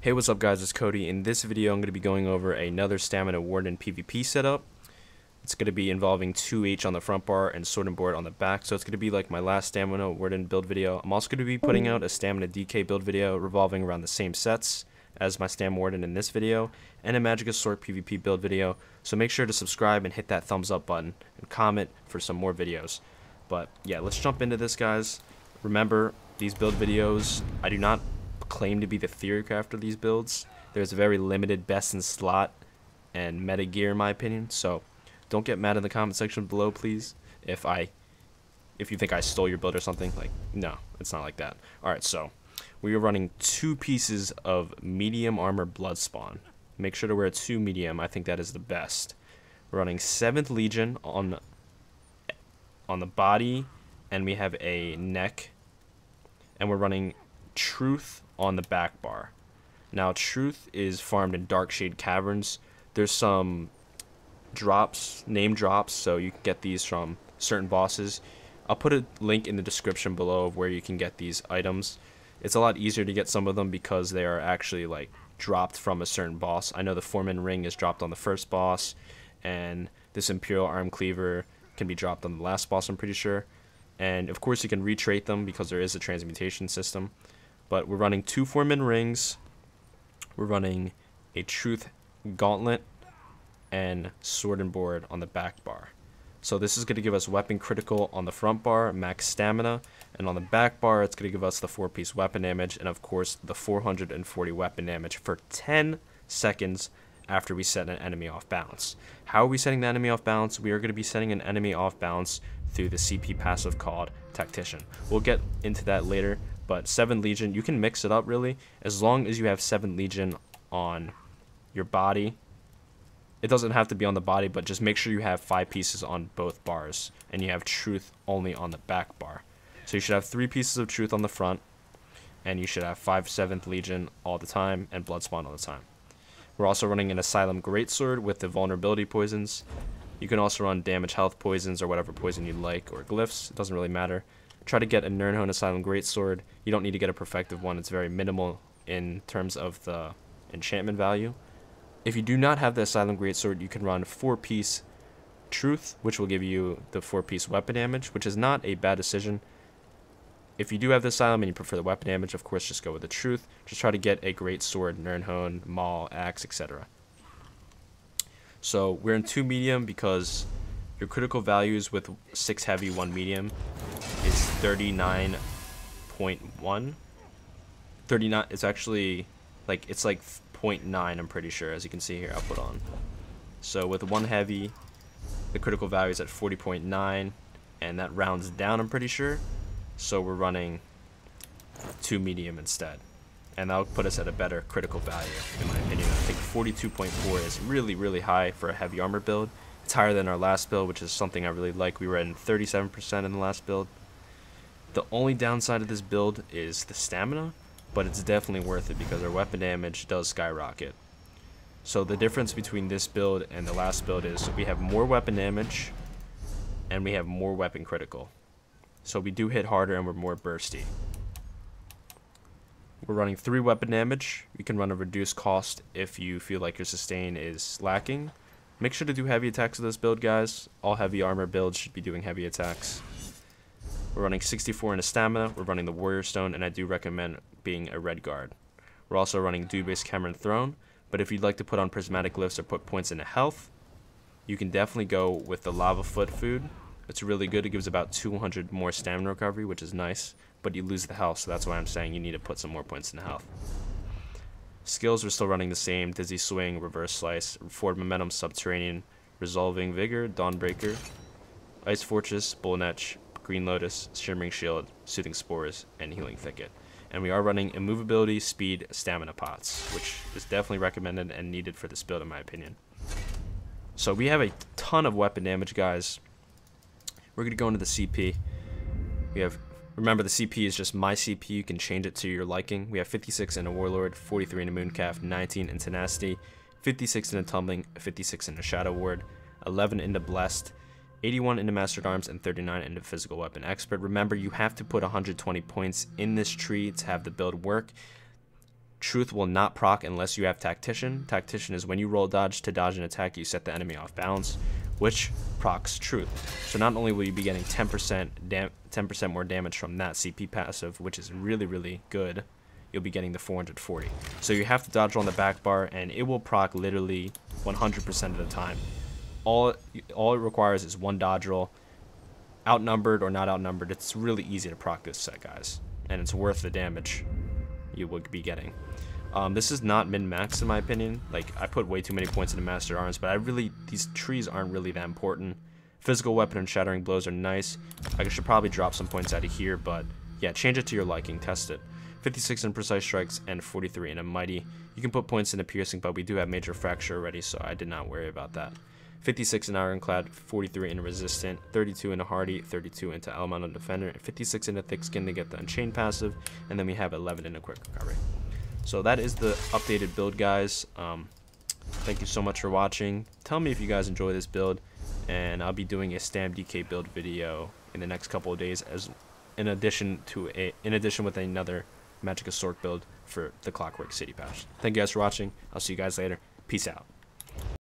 Hey, what's up guys, it's Kodi. In this video I'm going to be going over another Stamina Warden PvP setup. It's going to be involving 2H on the front bar and Sword and Board on the back, so it's going to be like my last Stamina Warden build video. I'm also going to be putting out a Stamina DK build video revolving around the same sets as my Stam Warden in this video, and a Magic Sword PvP build video, so make sure to subscribe and hit that thumbs up button, and comment for some more videos. But yeah, let's jump into this guys. Remember, these build videos, I do not claim to be the theory crafter of these builds. There's a very limited best in slot and meta gear in my opinion, so don't get mad in the comment section below please if you think I stole your build or something. Like, no, it's not like that. Alright, so we are running 2 pieces of medium armor blood spawn. Make sure to wear 2 medium, I think that is the best. We're running 7th Legion on the body, and we have a neck, and we're running Truth on the back bar. Now Truth is farmed in Dark Shade Caverns. There's some drops, name drops, so you can get these from certain bosses. I'll put a link in the description below of where you can get these items. It's a lot easier to get some of them because they are actually like dropped from a certain boss. I know the Foreman Ring is dropped on the first boss, and this Imperial Arm Cleaver can be dropped on the last boss, I'm pretty sure. And of course you can retrait them because there is a transmutation system. But we're running 2 Foreman Rings, we're running a Truth Gauntlet, and Sword and Board on the back bar. So this is going to give us weapon critical on the front bar, max stamina, and on the back bar it's going to give us the 4-piece weapon damage, and of course the 440 weapon damage for 10 seconds after we set an enemy off balance. How are we setting the enemy off balance? We are going to be setting an enemy off balance through the CP passive called Tactician. We'll get into that later, but 7 Legion, you can mix it up really, as long as you have 7 Legion on your body. It doesn't have to be on the body, but just make sure you have 5 pieces on both bars, and you have Truth only on the back bar. So you should have 3 pieces of Truth on the front, and you should have 5 7th Legion all the time, and Bloodspawn all the time. We're also running an Asylum Greatsword with the vulnerability poisons. You can also run damage health poisons or whatever poison you like, or glyphs, it doesn't really matter. Try to get a Nirnhone Asylum Greatsword. You don't need to get a perfective one, it's very minimal in terms of the enchantment value. If you do not have the Asylum Greatsword, you can run 4-piece Truth, which will give you the 4-piece weapon damage, which is not a bad decision. If you do have the Asylum and you prefer the weapon damage, of course just go with the Truth. Just try to get a Greatsword, Nirnhone, Maul, Axe, etc. So we're in 2 medium because your critical values with 6 heavy, 1 medium is 39.1. 39, it's actually like, it's like 0.9, I'm pretty sure, as you can see here. I'll put on. So with 1 heavy, the critical value is at 40.9, and that rounds down, I'm pretty sure. So we're running 2 medium instead, and that'll put us at a better critical value in my opinion. I think 42.4 is really high for a heavy armor build. It's higher than our last build, which is something I really like. We were at 37% in the last build. The only downside of this build is the stamina, but it's definitely worth it because our weapon damage does skyrocket. So the difference between this build and the last build is we have more weapon damage and we have more weapon critical. So we do hit harder and we're more bursty. We're running 3 weapon damage. You can run a reduced cost if you feel like your sustain is lacking. Make sure to do heavy attacks with this build, guys. All heavy armor builds should be doing heavy attacks. We're running 64 in a stamina. We're running the Warrior Stone, and I do recommend being a red guard. We're also running Dubious Cameron Throne, but if you'd like to put on prismatic glyphs or put points into health, you can definitely go with the Lava Foot food. It's really good. It gives about 200 more stamina recovery, which is nice, but you lose the health, so that's why I'm saying you need to put some more points into health. Skills are still running the same: Dizzy Swing, Reverse Slice, Forward Momentum, Subterranean, Resolving Vigor, Dawnbreaker, Ice Fortress, Bullnetch, Green Lotus, Shimmering Shield, Soothing Spores, and Healing Thicket. And we are running immovability, speed, stamina pots, which is definitely recommended and needed for this build in my opinion. So we have a ton of weapon damage, guys. We're going to go into the CP. We have, remember, the CP is just my CP. You can change it to your liking. We have 56 in a Warlord, 43 in a Mooncalf, 19 in Tenacity, 56 in a Tumbling, 56 in a Shadow Ward, 11 in the Blessed, 81 into Master at Arms, and 39 into Physical Weapon Expert. Remember, you have to put 120 points in this tree to have the build work. Truth will not proc unless you have Tactician. Tactician is when you roll dodge to dodge an attack, you set the enemy off balance, which procs Truth. So not only will you be getting 10% more damage from that CP passive, which is really, really good, you'll be getting the 440. So you have to dodge roll on the back bar, and it will proc literally 100% of the time. All it requires is one dodge roll. Outnumbered or not outnumbered, it's really easy to proc this set, guys, and it's worth the damage you would be getting. This is not min-max in my opinion. Like, I put way too many points into Master Arms, but these trees aren't really that important. Physical weapon and shattering blows are nice. I should probably drop some points out of here, but yeah, change it to your liking, test it. 56 in precise strikes and 43 in a mighty. You can put points into piercing, but we do have major fracture already, so I did not worry about that. 56 in ironclad, 43 in resistant, 32 in a hardy, 32 into elemental defender, and 56 in a thick skin to get the unchained passive, and then we have 11 in a quick recovery. So that is the updated build, guys. Thank you so much for watching. Tell me if you guys enjoy this build, and I'll be doing a Stam DK build video in the next couple of days, in addition with another Magicka Sorc build for the Clockwork City patch. Thank you guys for watching. I'll see you guys later. Peace out.